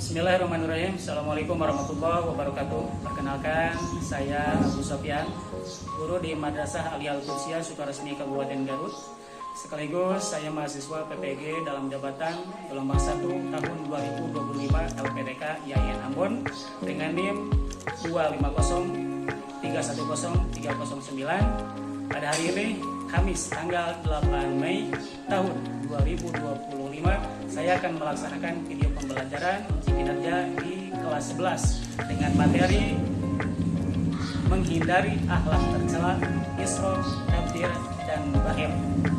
Bismillahirrahmanirrahim. Assalamualaikum warahmatullahi wabarakatuh. Perkenalkan, saya Abu Sofyan, guru di Madrasah Aliyah Al-Qudsiyah Sukaresmi Kabupaten Garut. Sekaligus saya mahasiswa PPG dalam jabatan gelombang 1 tahun 2025 LPDK IAIN Ambon dengan NIM 250310309. Pada hari ini, Kamis tanggal 8 Mei tahun 2025, saya akan melaksanakan video pembelajaran uji kinerja di kelas 11 dengan materi menghindari akhlak tercela, israf, tabdzir, dan bakhil.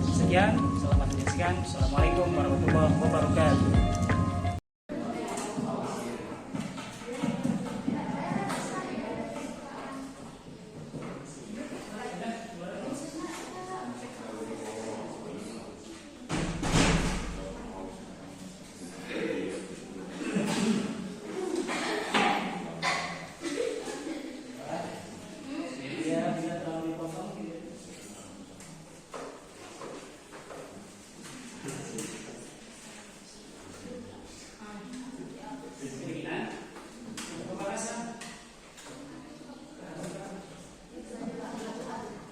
Sekian, selamat menyaksikan. Assalamualaikum warahmatullahi wabarakatuh.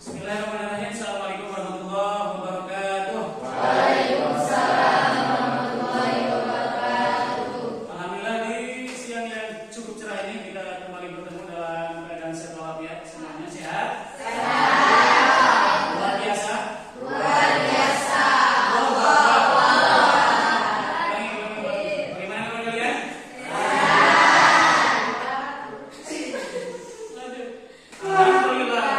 Bismillahirrahmanirrahim. Assalamualaikum warahmatullahi wabarakatuh. Waalaikumsalam warahmatullahi wabarakatuh. Alhamdulillah, di siang yang cukup cerah ini kita kembali bertemu dalam keadaan sehat walafiat. Semuanya sehat? Sehat. Luar biasa? Luar biasa. Bagaimana kabar kalian? Lanjut. Alhamdulillah.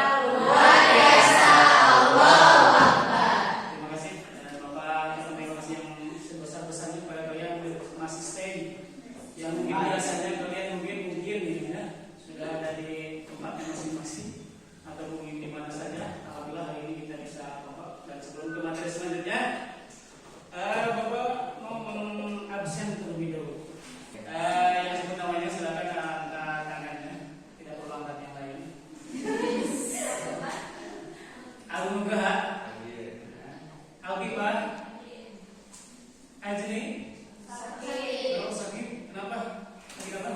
Terima kasih Bapak, terima kasih yang sebesar-besarnya kepada kalian masih stay. Yang mungkin biasanya kalian mungkin ya sudah ada di tempatnya masing-masing atau mungkin di mana saja. Alhamdulillah hari ini kita bisa Bapak. Dan sebelum ke materi selanjutnya, Bapak mau mengabsen terlebih dahulu. Yang sebut namanya silakan angkat tangannya, tidak perlu angkat yang lain. Al-Nugaha, Al-Bifar, Ajni, Sakit. oh, sakit, kenapa? Sakit apa?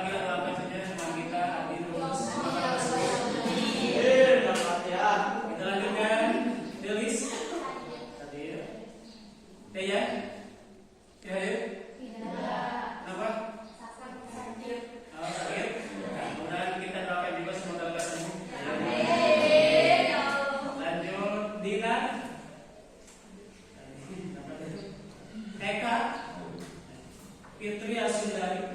Kita doakan saja teman kita Adi terus semangat terus. Kita lanjutkan. Delis, hadir. Deya, hadir. Kenapa? Oh, sakit. Kemudian kita doakan juga semoga lekas sembuh. Lanjut, Dina, Eka, Fitri Asundari,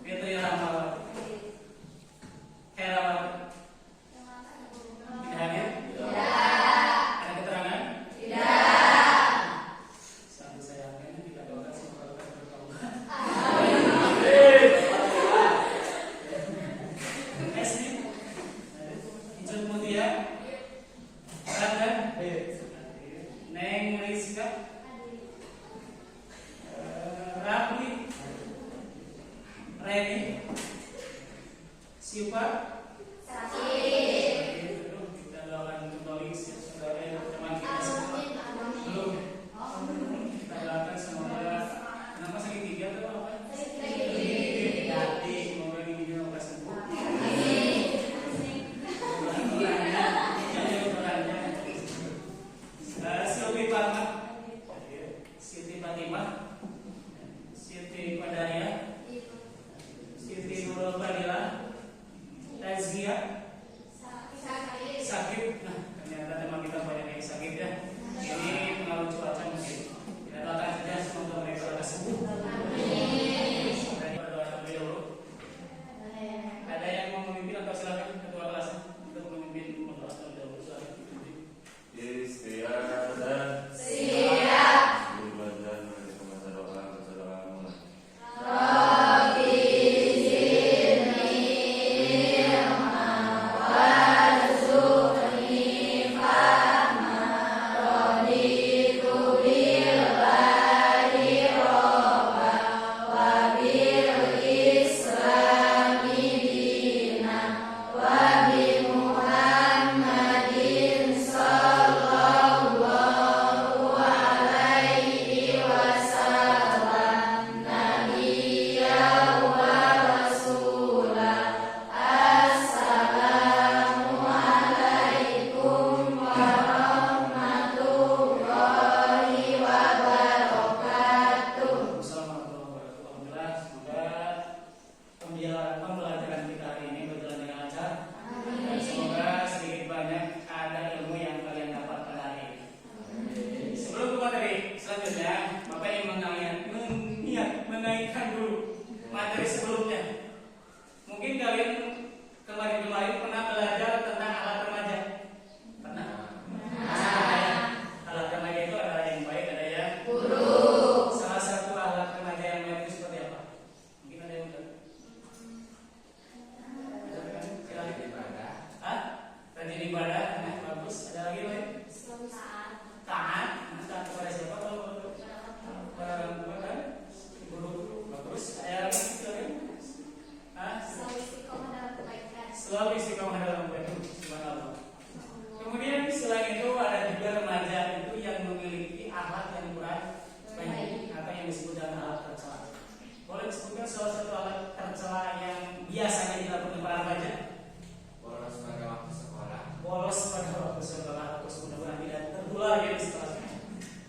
Fitri Rahmawati, Herawati. Tidak hadir? Ada keterangan? Sampai saya akan kita doakan semoga lekas bertaubat. Esni, Ijun Mutia, Rada, Neng Rizka, Rafli, Reni, Siva, kita doakan kembali saudara teman kita semua. Belum. Kita doakan semoga kenapa sakit gigi atau apa? Hati, semoga giginya lekas sembuh. Sylvie Parma, Siti Fatimah, Siti Qadaria, Siti Nurul Fadila, dan pembelajaran kita hari ini berjalan dengan lancar. Dan semoga sedikit banyak ada ilmu yang kalian dapat pada hari ini. Sebelum ke materi selanjutnya, Bapak ingin menaikkan dulu materi sebelumnya. Mungkin kalian kemarin pernah belajar tentang alat remaja. Pernah? Alat remaja itu ada yang baik, ada yang buruk. Salah satu alat remaja yang baik itu seperti apa? Mungkin ada yang tahu? Rajin ibadah. Rajin ibadah, bagus. Ada lagi lain? Taat. Taat kepada siapa? Kepada orang tua kan? Guru, bagus. Ada lagi? Selalu istiqomah dalam kebaikan. Subhanallah. Kemudian selain itu ada juga remaja itu yang memiliki akhlak yang kurang baik atau yang disebut dengan alat tercela. Boleh disebutkan salah satu alat tercela yang biasanya dilakukan para remaja? Bolos pada waktu sekolah. Bolos pada waktu sekolah, atau mudah-mudahan tidak tertular ya di sekolahnya.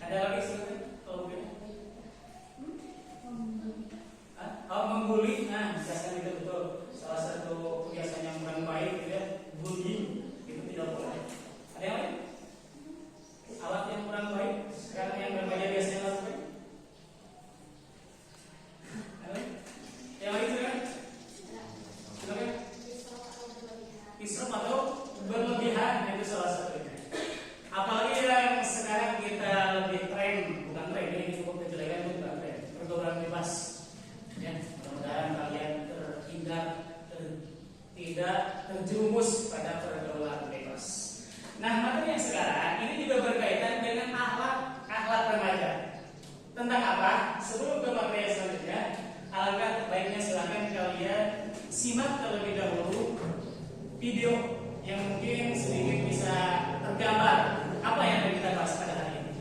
Ada lagi silakan kalau mungkin. Membuli. Nah, biasanya itu betul. Salah satu kebiasaan yang kurang baik ya, bullying itu tidak boleh. Ada yang lain? Alat yang kurang baik sekarang yang remaja biasanya lakukan? Ada? Yang lain silakan. Silakan. Israf atau berlebihan itu salah satunya. Apalagi yang sekarang kita lebih tren, bukan tren ini cukup kejelekan itu bukan tren, pergaulan bebas. Ya, mudah-mudahan kalian terhindar tidak terjerumus pada pergaulan bebas. Nah, materi yang sekarang ini juga berkaitan dengan akhlak remaja. Tentang apa? Sebelum ke materi selanjutnya, alangkah baiknya silakan kalian simak terlebih dahulu video yang mungkin sedikit bisa tergambar apa yang akan kita bahas pada hari ini.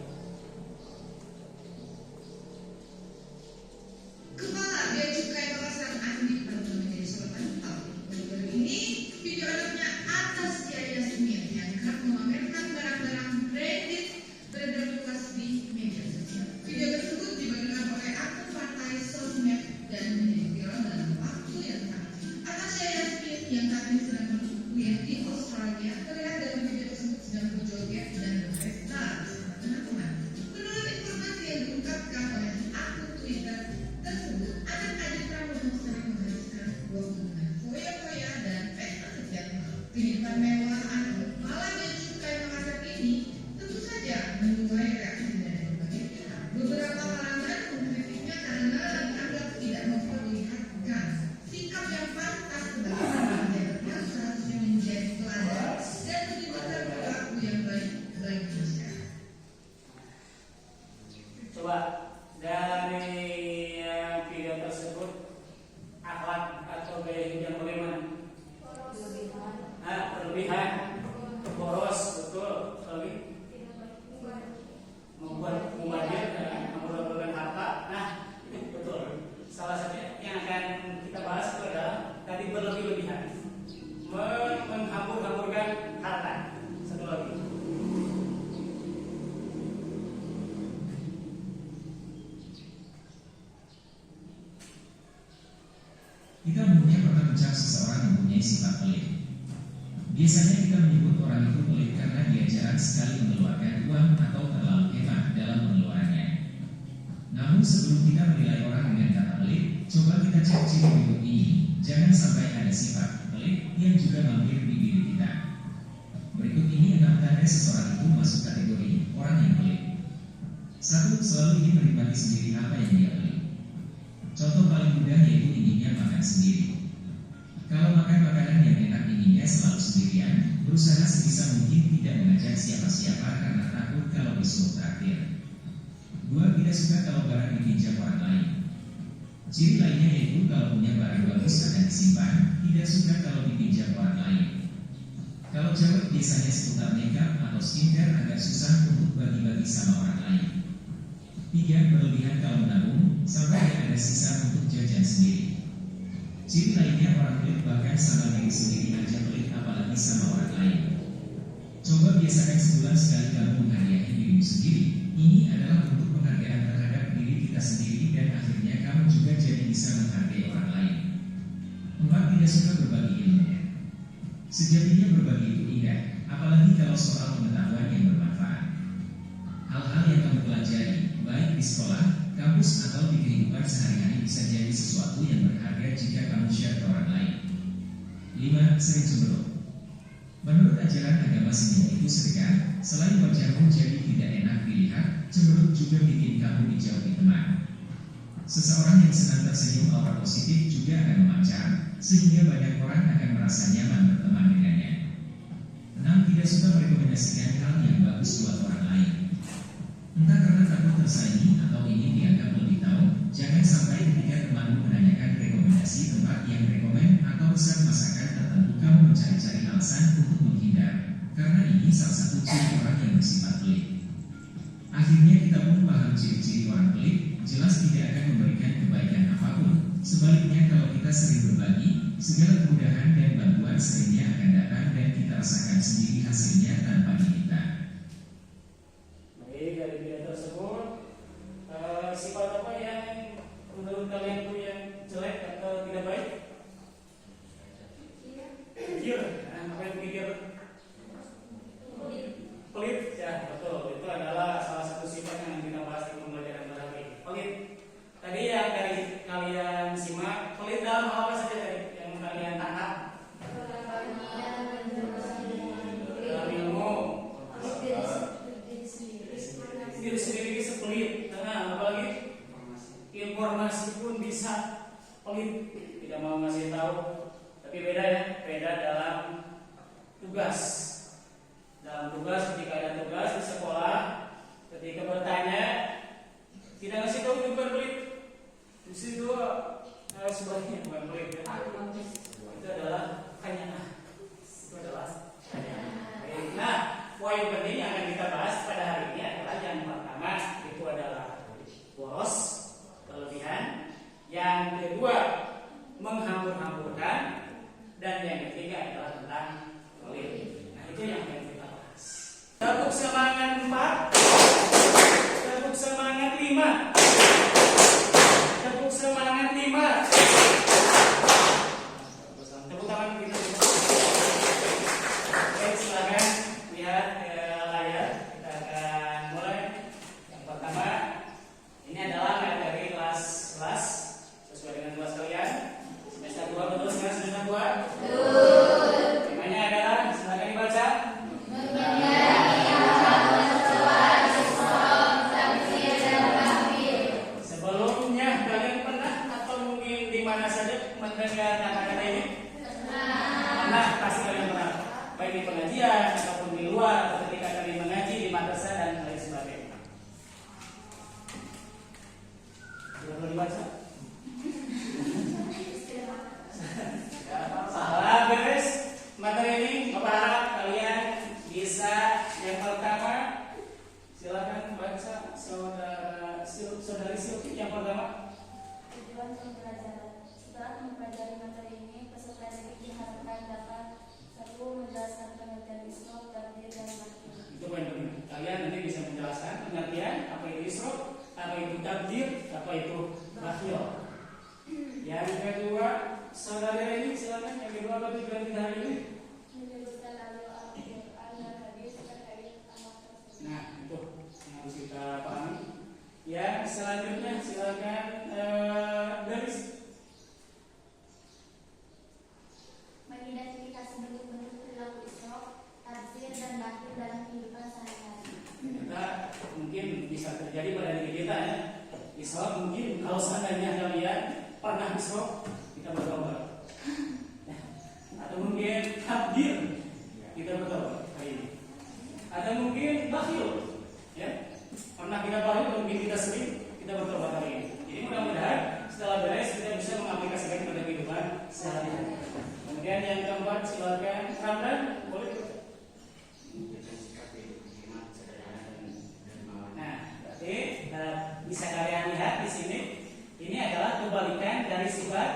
Kepala Bea Cukai Kawasan Andi Prato menjadi sorotan tahun. Baru-baru ini video anaknya atas Yaya Smith yang kerap memamerkan barang-barang branded beredar luas di media sosial. Video tersebut dibagikan oleh akun partai sosmed dan menjadi viral dalam waktu yang sama. Atas Yaya Smith yang saat ini sedang berkuliah di Australia terlihat dalam video tersebut sedang berjoget dan berpesta bersama teman-teman. Menurut informasi yang diungkapkan oleh akun Twitter tersebut, anak-anak Pramono sering menghabiskan waktu dengan foya-foya dan pesta setiap malam. Kehidupan mewah anak kepala Bea Cukai Makassar ini tentu saja menuai reaksi dari berbagai pihak. Beberapa kalangan mengkritiknya karena dianggap tidak memperlihatkan sikap yang pantas sebagai remaja yang seharusnya menjadi teladan dan menunjukkan perilaku yang baik bagi masyarakat. Coba dari video tersebut akhlak atau gaya hidup yang bagaimana? Berlebihan, boros, betul. Lagi membuat mubazir, mengumpulkan harta. Nah, itu betul. Salah satunya yang akan kita bahas itu adalah tadi berlebih-lebihan, menghambur-hamburkan harta. Satu lagi. Kita umumnya pernah mencap seseorang yang mempunyai sifat pelit. Biasanya kita menyebut orang itu pelit karena dia jarang sekali mengeluarkan uang atau terlalu hemat dalam pengeluarannya. Namun sebelum kita menilai orang dengan kata pelit, coba kita cek ciri berikut ini. Jangan sampai ada sifat pelit yang juga mampir di diri kita. Berikut ini 6 tanda seseorang itu masuk kategori orang yang pelit. 1. Selalu ingin menikmati sendiri apa yang dia beli. Contoh paling mudah yaitu inginnya makan sendiri. Kalau makan makanan yang enak inginnya selalu sendirian, berusaha sebisa mungkin tidak mengajak siapa-siapa karena takut kalau disuruh traktir. 2. Tidak suka kalau barang dipinjam orang lain. Ciri lainnya yaitu kalau punya barang bagus akan disimpan, tidak suka kalau dipinjam orang lain. Kalau cewek biasanya seputar makeup atau skincare agak susah untuk bagi-bagi sama orang lain. 3. Berlebihan kalau menabung, sampai ada sisa untuk jajan sendiri. Ciri lainnya orang pelit bahkan sama diri sendiri aja pelit apalagi sama orang lain. Coba biasakan sebulan sekali kamu menghadiahi dirimu sendiri. Ini adalah bentuk penghargaan terhadap diri kita sendiri dan akhirnya kamu juga jadi bisa menghargai orang lain. tidak suka berbagi ilmunya. Sejatinya berbagi itu indah, apalagi kalau soal pengetahuan yang bermanfaat. Hal-hal yang kamu pelajari, baik di sekolah, kampus, atau di kehidupan sehari-hari bisa jadi sesuatu yang berharga jika kamu share ke orang lain. 5. Sering cemberut. Menurut ajaran agama senyum itu sedekah. Selain wajahmu jadi tidak enak dilihat, cemberut juga bikin kamu dijauhi teman. Seseorang yang senang tersenyum aura positif juga akan memancar, sehingga banyak orang akan merasa nyaman berteman dengannya. 6. Tidak suka merekomendasikan hal yang bagus buat orang lain. Entah karena takut tersaingi atau ingin dianggap lebih tahu, jangan sampai ketika temanmu menanyakan rekomendasi tempat yang rekomen atau resep masakan tertentu kamu mencari-cari alasan untuk menghindar, karena ini salah satu ciri orang yang bersifat pelit. Akhirnya kita pun paham ciri-ciri orang pelit, jelas tidak akan memberikan kebaikan apapun. Sebaliknya kalau kita sering berbagi, segala kemudahan dan bantuan seringnya akan datang dan kita rasakan sendiri hasilnya tanpa diminta. Baik, dari video tersebut, sifat apa yang menurut kalian itu yang jelek atau tidak baik? Jujur, apa yang pikir? Pelit, ya betul. Itu adalah salah satu sifat yang kita bahas di pembelajaran terakhir. Pelit. Tadi yang dari kalian simak, pelit dalam hal apa saja tadi yang kalian tangkap? Dalam ilmu. Diri sendiri bisa pelit. Nah, apalagi informasi pun bisa pelit, tidak mau ngasih tahu. Tapi beda ya, beda dalam tugas. Dalam tugas, ketika ada tugas di sekolah, ketika bertanya, tidak ngasih tahu itu bukan pelit. Di situ sebaliknya bukan pelit. Ya. Itu adalah kanyana. Itu adalah kanyana. Nah, poin penting yang akan kita bahas pada hari ini adalah yang pertama itu adalah boros, kelebihan. Yang kedua menghambur-hamburkan, dan yang ketiga adalah tentang pelit. Nah, itu yang akan kita bahas. Tepuk semangat 4, tepuk semangat 5, tepuk semangat 5. Tepuk tangan kita. Oke, silakan lihat ke layar. Kita akan mulai. Yang pertama, ini adalah materi kelas sesuai dengan kelas kalian. Semester 2 betul dengan semester 2? Temanya adalah, silakan dibaca. Sebelumnya kalian pernah atau mungkin di mana saja mendengar kata-kata ini? Pernah, pasti kalian pernah. Baik di pengajian ataupun di luar, atau ketika kalian mengaji di madrasah dan lain sebagainya. Perlu dibaca? Salah beres materi ini. Bapak harap kalian bisa. Yang pertama, silakan baca saudari Silvi yang pertama. Tujuan pembelajaran. Setelah mempelajari materi ini, peserta didik diharapkan dapat 1. Menjelaskan pengertian isrof, takdir, dan makhluk. Itu poin penting. Kalian nanti bisa menjelaskan pengertian apa itu isrof, apa itu takdir, apa itu makhluk. Yang kedua, saudara ini silakan. Yang kedua, apa tujuan kita hari ini? Menyebutkan dalil Al-Quran dan hadis terkait amal tersebut. Nah, itu yang harus kita pahami. Yang selanjutnya silakan dari Mengidentifikasi bentuk-bentuk perilaku isrof, takdir, dan makhluk dalam kehidupan sehari-hari. kita mungkin bisa terjadi pada diri kita ya. Isrof mungkin kalau seandainya kalian pernah isrof, kita bertobat. Atau mungkin takdir, kita bertobat hari ini. Atau mungkin bakhil, ya. Pernah kita bakhil, mungkin kita sering, kita bertobat hari ini. Jadi mudah-mudahan setelah beres kita bisa mengaplikasikan pada kehidupan sehari-hari. Kemudian yang keempat, silakan Ramdan, boleh. Nah, berarti bisa kalian lihat di sini, ini adalah kebalikan dari sifat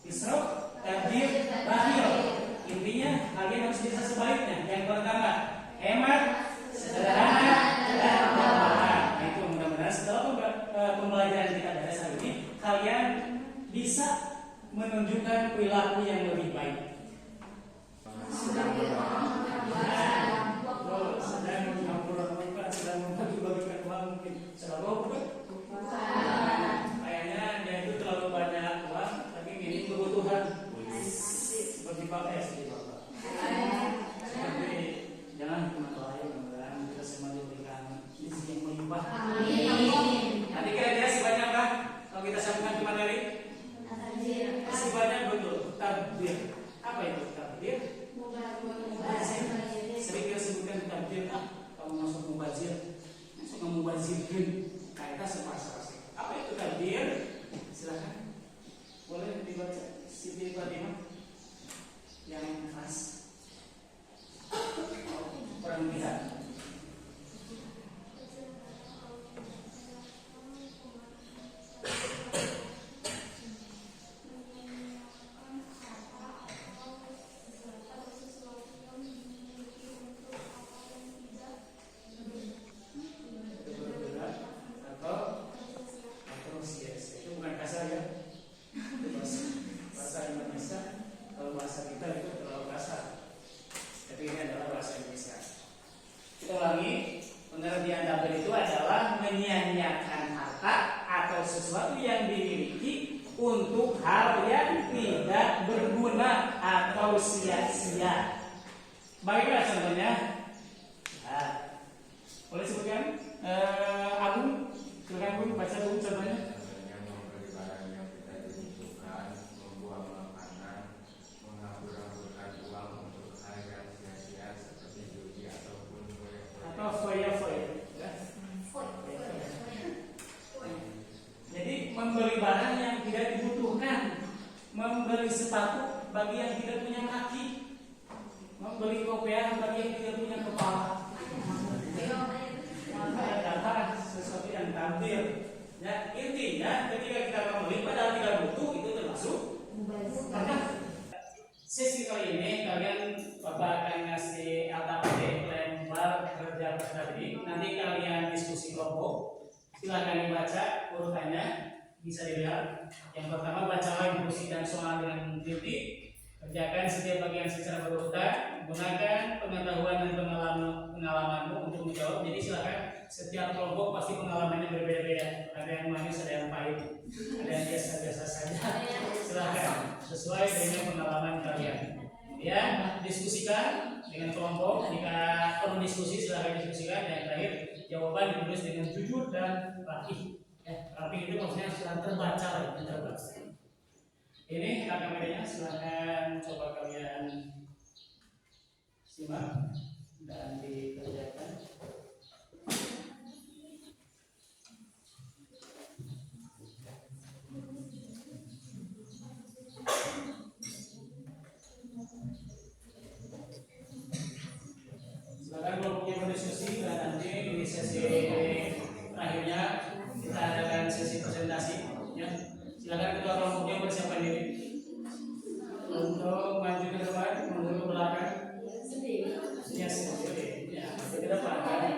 isrof, takdir, bakhil. Intinya kalian harus bisa sebaliknya. Yang pertama, hemat, sederhana, dan bermanfaat. Nah, itu mudah-mudahan setelah pembelajaran kita dari hari ini, kalian bisa menunjukkan perilaku yang lebih baik. Sedang membagi-bagikan uang mungkin sedang bukan? Kayaknya dia itu terlalu banyak uang, tapi ini kebutuhan seperti Bapak ya, seperti Bapak. Seperti jangan cuma doain, mudah-mudahan kita semua diberikan rezeki yang melimpah. Nanti kira-kira si banyak apa? Kalau kita sambungkan ke materi, si banyak betul. Takdir. Apa itu takdir? Sering kita sebutkan takdir. Kalau masuk mubazir, masuk memubazirkan. Kita sepasang. Apa itu takdir? Silakan. Boleh dibaca Siti Fatimah yang khas. Kurang lihat. Sesuatu yang dimiliki untuk hal yang tidak berguna atau sia-sia. Bagaimana contohnya? Nah, boleh sebutkan? Agung, silakan Agung, baca dulu contohnya. Yang membeli barang yang tidak dibutuhkan, membuang makanan, mengabur-aburkan uang untuk hal yang sia-sia seperti judi ataupun atau foya-foya. Jadi membeli barang yang tidak dibutuhkan, membeli sepatu bagi yang tidak punya kaki, membeli kopiah bagi yang tidak punya kepala. Adalah sesuatu yang tampil. Ya, intinya ketika kita membeli padahal tidak butuh itu termasuk karena sesi kali ini kalian Bapak akan ngasih LKPD lembar kerja tadi. Nanti kalian diskusi kelompok. Silakan dibaca urutannya, bisa dilihat. Yang pertama, bacalah diskusi dan soal dengan teliti. Kerjakan setiap bagian secara berurutan. Gunakan pengetahuan dan pengalamanmu untuk menjawab. Jadi silakan, setiap kelompok pasti pengalamannya berbeda-beda. Ada yang manis, ada yang pahit, ada yang biasa-biasa saja. Silakan sesuai dengan pengalaman kalian. Ya, diskusikan dengan kelompok. Jika perlu diskusi, silakan diskusikan. Yang terakhir, jawaban ditulis dengan jujur dan rapih. Rapih itu maksudnya sudah terbaca, terbaca. Ini KKPD-nya, silakan coba kalian simak dan dikerjakan. Silakan kelompoknya berdiskusi dan nanti di sesi akhirnya kita adakan sesi presentasi. Ya, silakan ketua kelompoknya bersiapkan diri untuk maju ke depan, mundur ke belakang. Ya, sendiri. Ya, ke depan.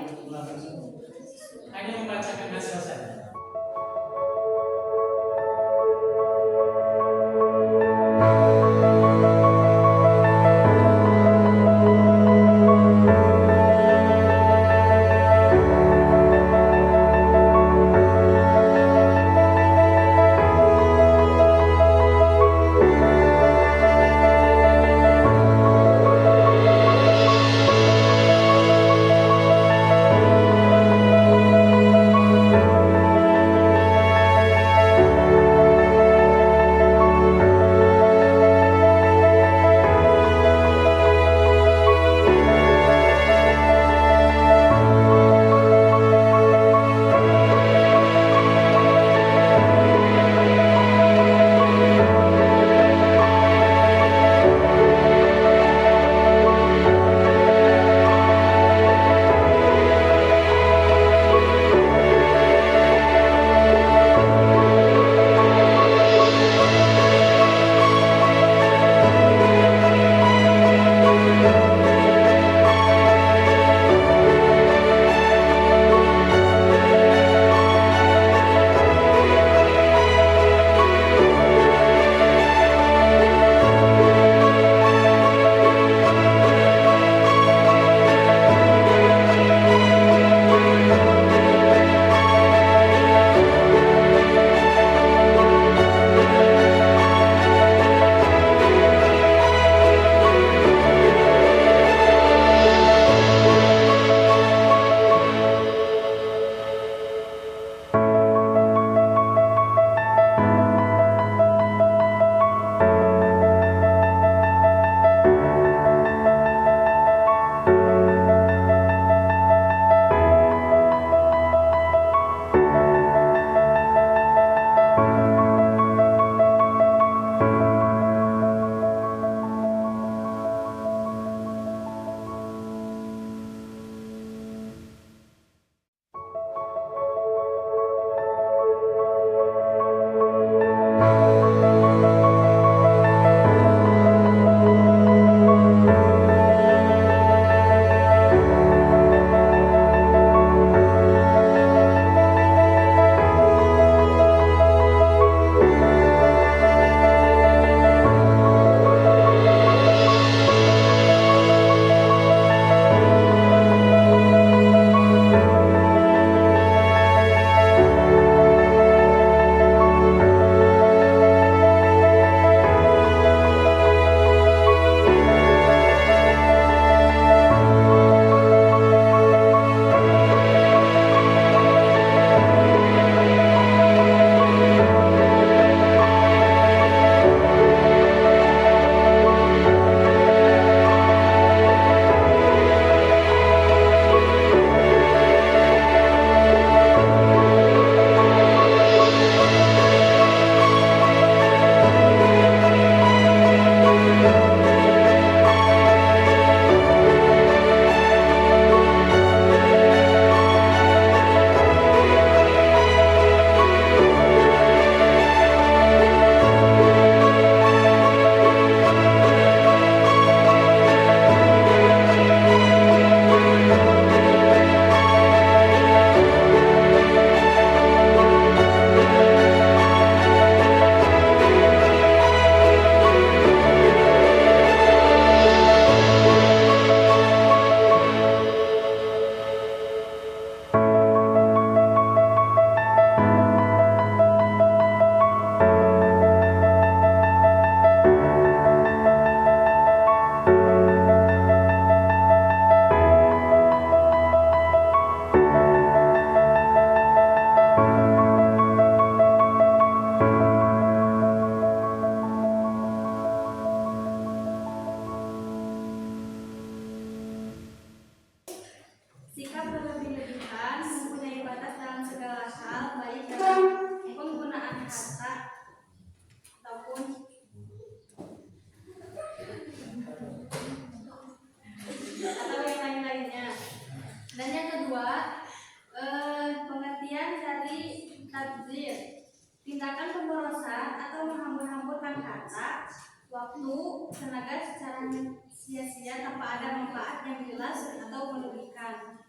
tanpa ada manfaat yang jelas atau merugikan.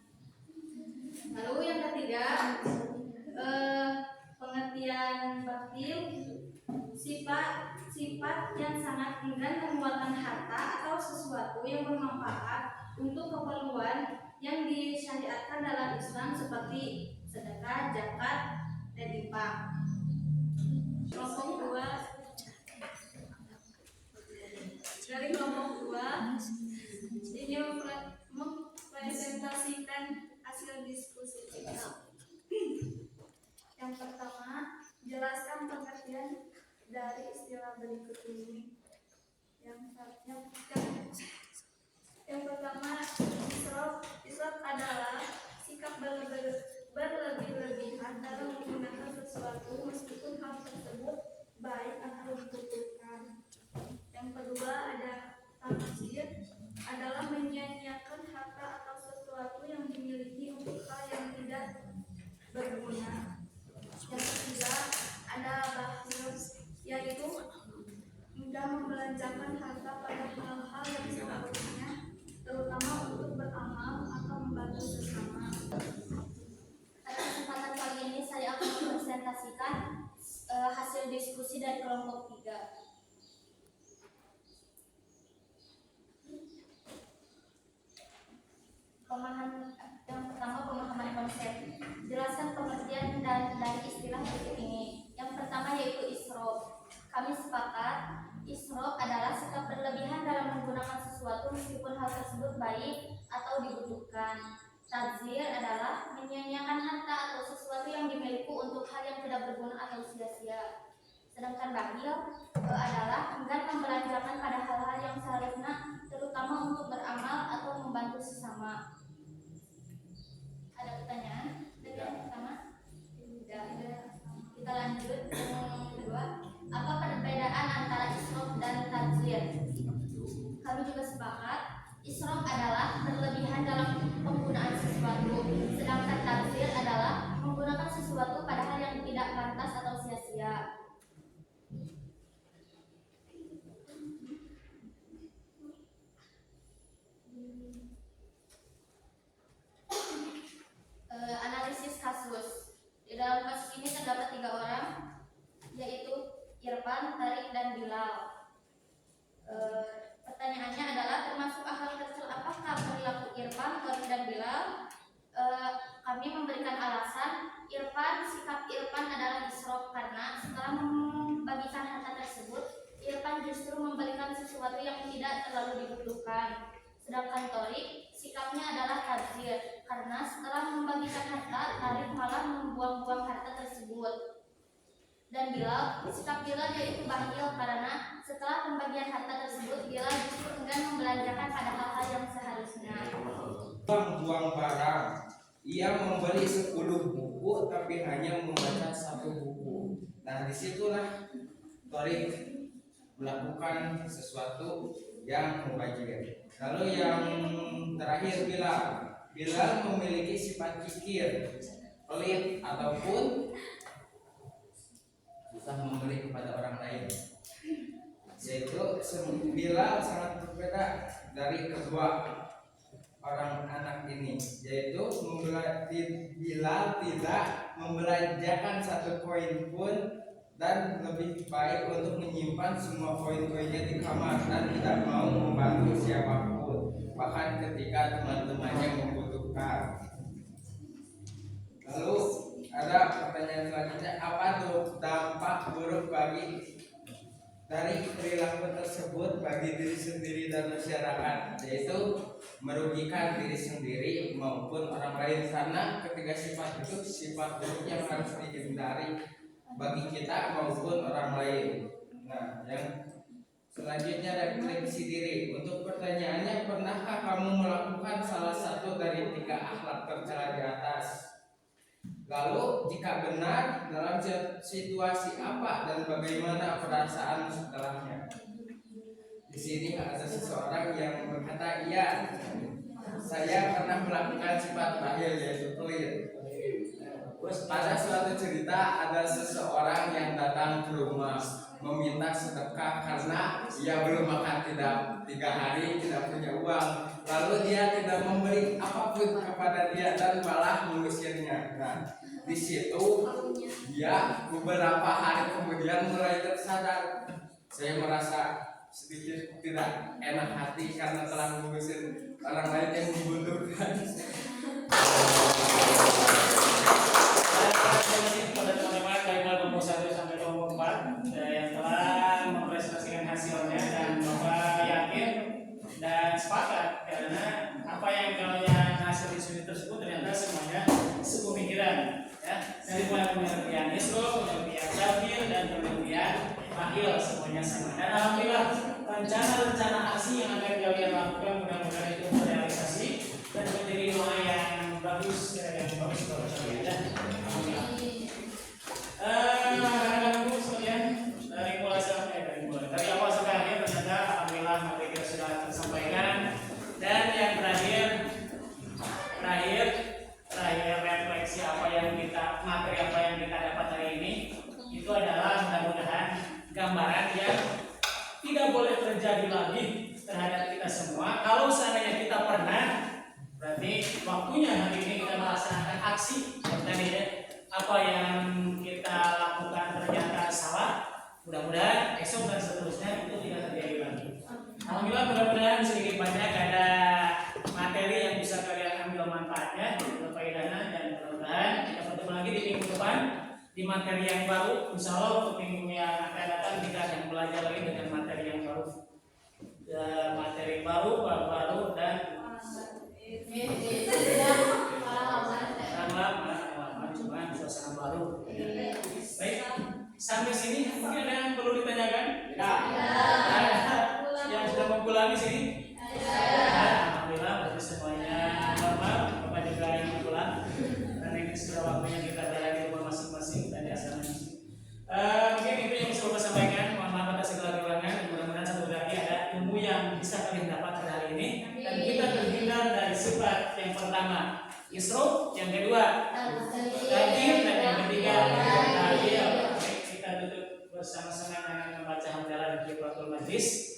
Lalu yang ketiga, pengertian bakhil, sifat yang sangat enggan mengeluarkan harta atau sesuatu yang bermanfaat untuk keperluan yang disyariatkan dalam Islam seperti sedekah, zakat, dan infak. Kelompok 2, dari kelompok 2 ini mempresentasikan hasil diskusi kita. Yang pertama, jelaskan pengertian dari istilah berikut ini. Yang pertama, israf adalah sikap berlebih-lebihan dalam menggunakan sesuatu meskipun hal tersebut baik atau dibutuhkan. Yang kedua, ada tabdzir, adalah menyia-nyiakan harta atau sesuatu yang dimiliki untuk hal yang tidak berguna. Yang ketiga, ada bakhil, yaitu enggan membelanjakan harta pada hal-hal yang seharusnya, terutama untuk beramal atau membantu sesama. Pada kesempatan kali ini saya akan mempresentasikan hasil diskusi dari kelompok 3. Yang pertama, pemahaman konsep. Jelaskan pengertian dari istilah berikut ini. Yang pertama yaitu israf. Kami sepakat, israf adalah sikap berlebihan dalam menggunakan sesuatu meskipun hal tersebut baik atau dibutuhkan. Tabdzir adalah menyia-nyiakan harta atau sesuatu yang dimiliki untuk hal yang tidak berguna atau sia-sia. Sedangkan bakhil adalah enggan membelanjakan pada hal-hal yang seharusnya, terutama untuk beramal atau membantu sesama. Ada pertanyaan? Yang pertama? Tidak. Kita lanjut. Yang kedua, apa perbedaan antara israf dan tabdzir? Kami juga sepakat, israf adalah berlebihan dalam penggunaan sesuatu, sedangkan tabdzir adalah menggunakan sesuatu pada hal yang tidak pantas atau sia-sia. Analisis kasus. Di dalam kasus ini terdapat 3 orang, yaitu Irfan, Tarik, dan Bilal. Pertanyaannya adalah, termasuk akhlak tercela apakah perilaku Irfan, Tarik, dan Bilal? Kami memberikan alasan, sikap Irfan adalah israf karena setelah membagikan harta tersebut, Irfan justru memberikan sesuatu yang tidak terlalu dibutuhkan. Sedangkan Tarik, sikapnya adalah tabdzir karena setelah membagikan harta, Tarik malah membuang-buang harta tersebut. Dan Bilal, sikap Bilal yaitu bakhil karena setelah pembagian harta tersebut, Bilal justru enggan membelanjakan pada hal-hal yang seharusnya. Buang barang. Ia membeli 10 buku tapi hanya membaca 1 buku. Nah, disitulah Tarik melakukan sesuatu yang mubazir. Lalu yang terakhir Bilal memiliki sifat kikir, pelit ataupun susah memberi kepada orang lain. Yaitu Bilal sangat berbeda dari kedua orang anak ini, yaitu Bilal tidak membelanjakan 1 koin pun dan lebih baik untuk menyimpan semua koin-koinnya di kamar dan tidak mau membantu siapapun, bahkan ketika teman-temannya membutuhkan. Lalu ada pertanyaan selanjutnya, apa tuh dampak buruk dari perilaku tersebut bagi diri sendiri dan masyarakat? Yaitu merugikan diri sendiri maupun orang lain, karena ketiga sifat itu sifat buruk yang harus dihindari bagi kita maupun orang lain. Nah, yang selanjutnya refleksi diri. Untuk pertanyaannya, pernahkah kamu melakukan salah satu dari 3 akhlak tercela di atas? Lalu jika benar, dalam situasi apa dan bagaimana perasaan setelahnya? Di sini ada seseorang yang berkata, iya, saya pernah melakukan sifat bakhil yaitu pelit. Pada suatu cerita ada seseorang yang datang ke rumah meminta sedekah karena ia belum makan tidak 3 hari, tidak punya uang. Lalu dia tidak memberi apapun kepada dia dan malah mengusirnya. Nah, di situ dia beberapa hari kemudian mulai tersadar, saya merasa sedikit tidak enak hati karena telah mengusir orang lain yang membutuhkan. Terima kasih kepada teman-teman dari kelompok 1 sampai kelompok 4 yang telah mempresentasikan hasilnya, dan Bapak yakin dan sepakat karena apa yang kalian hasil studi tersebut ternyata semuanya sepemikiran, ya, dari mulai penelitian ISRO, penelitian Sabir, dan penelitian Mahil, semuanya sama. Dan alhamdulillah rencana-rencana aksi yang akan kalian lakukan mudah-mudahan itu terrealisasi dan menjadi doa yang bagus buat kalian. Alhamdulillah. Anak-anakku sekalian, dari awal sampai akhir ternyata alhamdulillah materi kita sudah tersampaikan. Dan yang terakhir refleksi materi apa yang kita dapat hari ini itu adalah mudah-mudahan gambaran yang tidak boleh terjadi lagi terhadap kita semua. Kalau seandainya kita pernah, berarti waktunya hari ini kita melaksanakan aksi. Tadi apa yang kita lakukan ternyata salah, mudah-mudahan esok dan seterusnya itu tidak terjadi lagi. Alhamdulillah, mudah-mudahan sedikit banyak ada materi yang bisa kalian ambil manfaatnya, berfaedahnya, dan mudah-mudahan kita bertemu lagi di minggu depan di materi yang baru. Insya Allah untuk minggu yang akan datang kita akan belajar lagi dengan materi yang baru, dan cuma suasana baru. Baik, sampai sini mungkin ada yang perlu ditanyakan? Yang sudah mempulangi sini? Alhamdulillah, berarti semuanya normal. Bapak juga yang pulang, dan ini sudah waktunya kita berada di rumah masing-masing dan di asrama masing. Mungkin itu yang bisa saya sampaikan. Mohon maaf atas segala kekurangan. Mudah-mudahan satu lagi ada ilmu yang bisa kalian dapat pada hari ini, dan kita terhindar dari sifat yang pertama Isro, yang kedua Takdir, dan yang ketiga Tahlil. Kita duduk bersama-sama dengan membaca hamdalah dan kifaratul majlis.